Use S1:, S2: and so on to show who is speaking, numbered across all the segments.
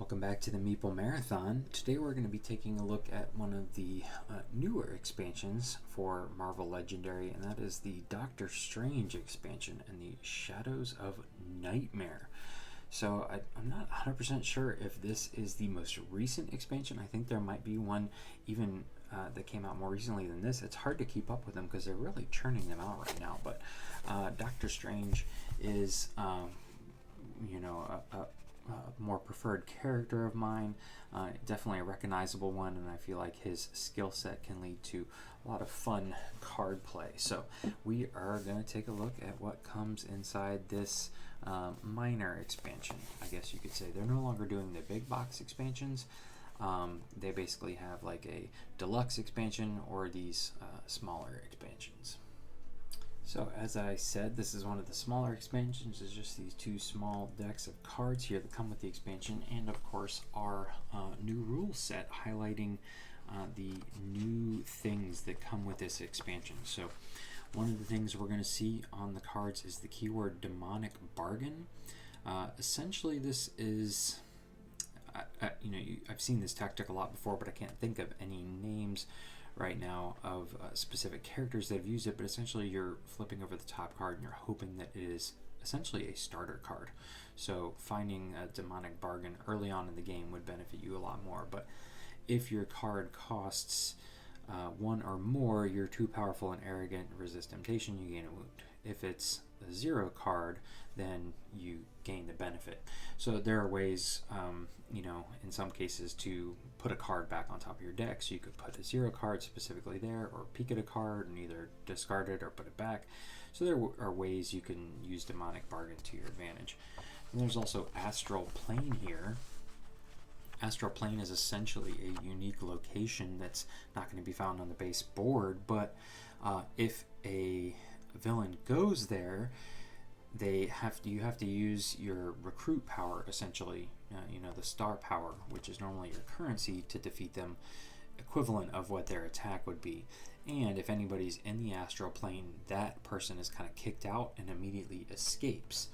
S1: Welcome back to the Meeple Marathon. Today we're going to be taking a look at one of the newer expansions for Marvel Legendary, and that is the Doctor Strange expansion and the Shadows of Nightmare. So I'm not 100% sure if this is the most recent expansion. I think there might be one even that came out more recently than this. It's hard to keep up with them because they're really churning them out right now. But Doctor Strange is, a more preferred character of mine, definitely a recognizable one, and I feel like his skill set can lead to a lot of fun card play. So we are going to take a look at what comes inside this minor expansion, I guess you could say. They're no longer doing the big box expansions. They basically have like a deluxe expansion or these smaller expansions. So as I said, this is one of the smaller expansions. It's just these two small decks of cards here that come with the expansion, and of course our new rule set highlighting the new things that come with this expansion. So one of the things we're going to see on the cards is the keyword demonic bargain. Essentially this is, I've seen this tactic a lot before, but I can't think of any names right now of specific characters that have used it, but essentially you're flipping over the top card and you're hoping that it is essentially a starter card. So finding a demonic bargain early on in the game would benefit you a lot more. But if your card costs one or more, you're too powerful and arrogant, resist temptation, you gain a wound. If it's a 0 card, then you gain the benefit. So there are ways, in some cases to put a card back on top of your deck. So you could put a 0 card specifically there, or peek at a card and either discard it or put it back. So there are ways you can use demonic bargain to your advantage. And there's also astral plane here. Astral plane is essentially a unique location that's not going to be found on the base board, but if a villain goes there, you have to use your recruit power, essentially, the star power, which is normally your currency, to defeat them, equivalent of what their attack would be. And if anybody's in the astral plane, that person is kind of kicked out and immediately escapes,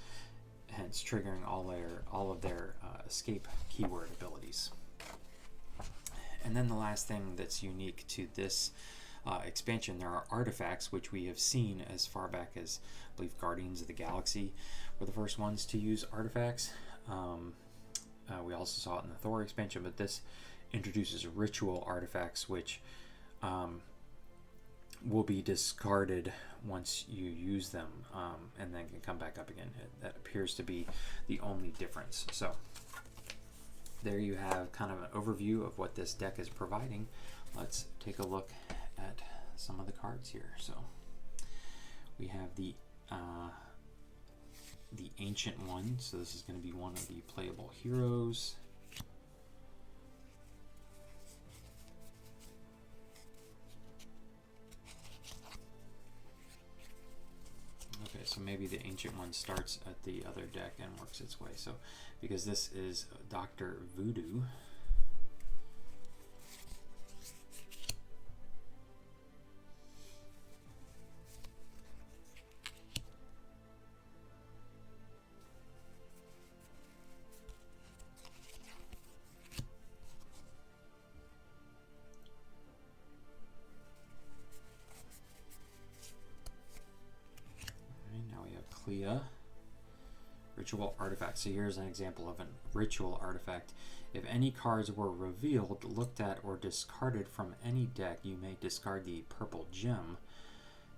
S1: hence triggering all of their escape keyword abilities. And then the last thing that's unique to this expansion, there are artifacts, which we have seen as far back as, I believe, Guardians of the Galaxy were the first ones to use artifacts. We also saw it in the Thor expansion, but this introduces ritual artifacts, which will be discarded once you use them, and then can come back up again. That appears to be the only difference. So there you have kind of an overview of what this deck is providing. Let's take a look at some of the cards here. So we have the ancient one. So this is going to be one of the playable heroes. Okay, so maybe the ancient one starts at the other deck and works its way. So because this is Dr. Voodoo. Ritual artifact. So here's an example of a ritual artifact. If any cards were revealed, looked at, or discarded from any deck, you may discard the purple gem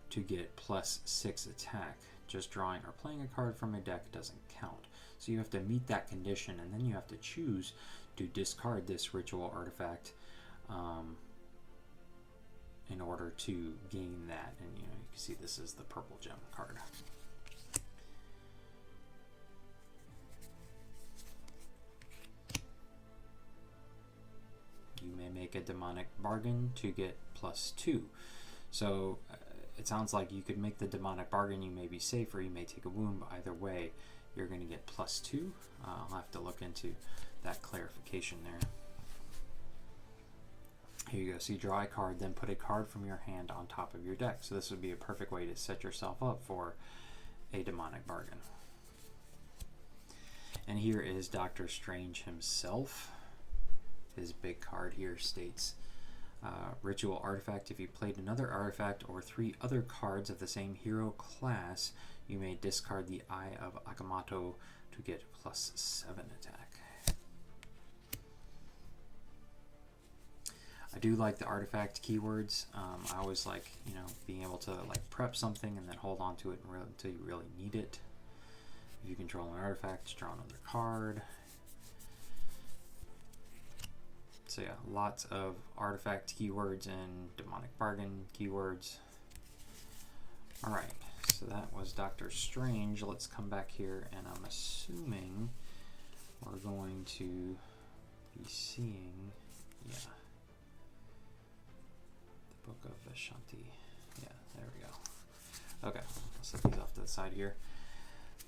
S1: to get +6 attack. Just drawing or playing a card from a deck doesn't count. So you have to meet that condition, and then you have to choose to discard this ritual artifact in order to gain that. And you can see this is the purple gem card. You may make a demonic bargain to get +2. So it sounds like you could make the demonic bargain. You may be safe, or you may take a wound, but either way you're going to get +2. I'll have to look into that clarification there. Here you go. So you draw a card, then put a card from your hand on top of your deck. So this would be a perfect way to set yourself up for a demonic bargain. And here is Doctor Strange himself. His big card here states, Ritual Artifact. If you played another artifact or 3 other cards of the same hero class, you may discard the Eye of Agamotto to get +7 attack. I do like the artifact keywords. I always like, being able to like prep something and then hold on to it until you really need it. If you control an artifact, draw another card. So yeah, lots of artifact keywords and demonic bargain keywords. All right, so that was Doctor Strange. Let's come back here, and I'm assuming we're going to be seeing, the Book of Vishanti. Yeah, there we go. Okay, I'll set these off to the side here.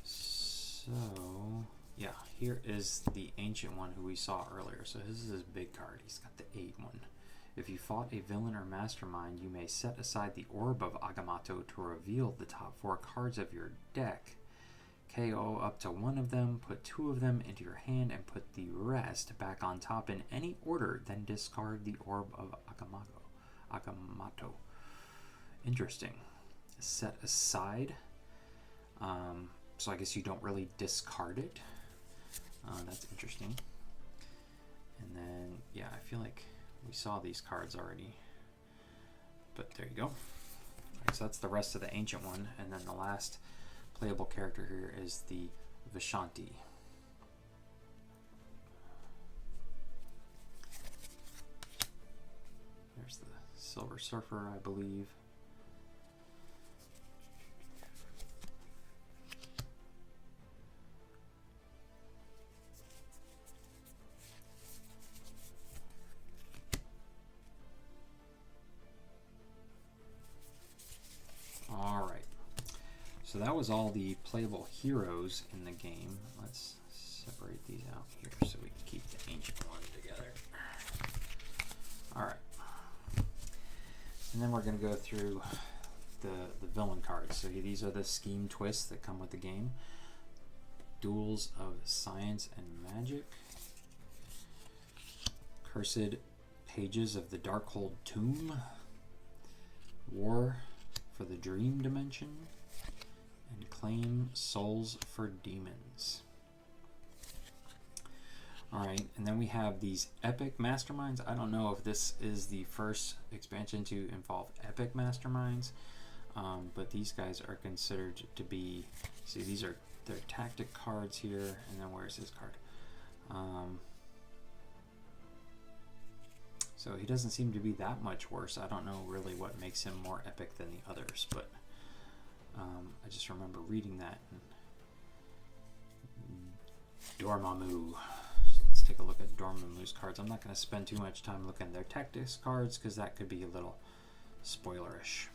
S1: So yeah, here is the Ancient One who we saw earlier. So this is his big card. He's got the 8 one. If you fought a villain or mastermind, you may set aside the Orb of Agamotto to reveal the top 4 cards of your deck. KO up to 1 of them, put 2 of them into your hand, and put the rest back on top in any order, then discard the Orb of Agamotto. Interesting. Set aside. So I guess you don't really discard it. That's interesting. And then, yeah, I feel like we saw these cards already. But there you go. Right, so that's the rest of the Ancient One. And then the last playable character here is the Vishanti. There's the Silver Surfer, I believe. So that was all the playable heroes in the game. Let's separate these out here so we can keep the Ancient One together. Alright. And then we're going to go through the villain cards. So these are the scheme twists that come with the game. Duels of Science and Magic. Cursed Pages of the Darkhold Tomb. War for the Dream Dimension. And Claim Souls for Demons. Alright, and then we have these Epic Masterminds. I don't know if this is the first expansion to involve Epic Masterminds, but these guys are considered to be, see, these are their tactic cards here, and then where's his card? So he doesn't seem to be that much worse. I don't know really what makes him more epic than the others, but I just remember reading that. Dormammu. So let's take a look at Dormammu's cards. I'm not going to spend too much time looking at their tactics cards because that could be a little spoilerish.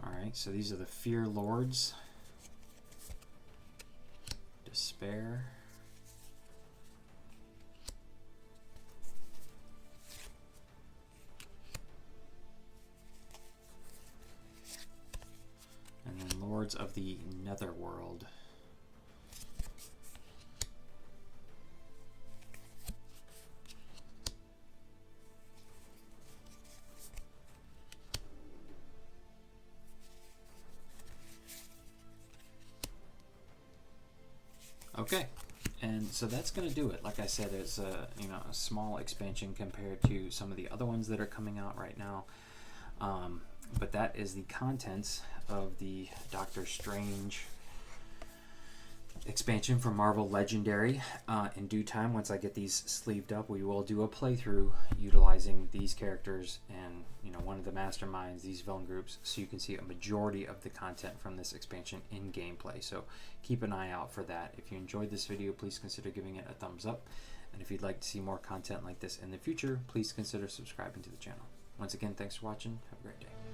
S1: Alright, so these are the Fear Lords. Despair. And then Lords of the Netherworld. Okay, and so that's going to do it. Like I said, it's a small expansion compared to some of the other ones that are coming out right now. But that is the contents of the Doctor Strange expansion from Marvel Legendary. In due time, once I get these sleeved up, we will do a playthrough utilizing these characters and one of the masterminds, these villain groups, so you can see a majority of the content from this expansion in gameplay. So keep an eye out for that. If you enjoyed this video, please consider giving it a thumbs up. And if you'd like to see more content like this in the future, please consider subscribing to the channel. Once again, thanks for watching. Have a great day.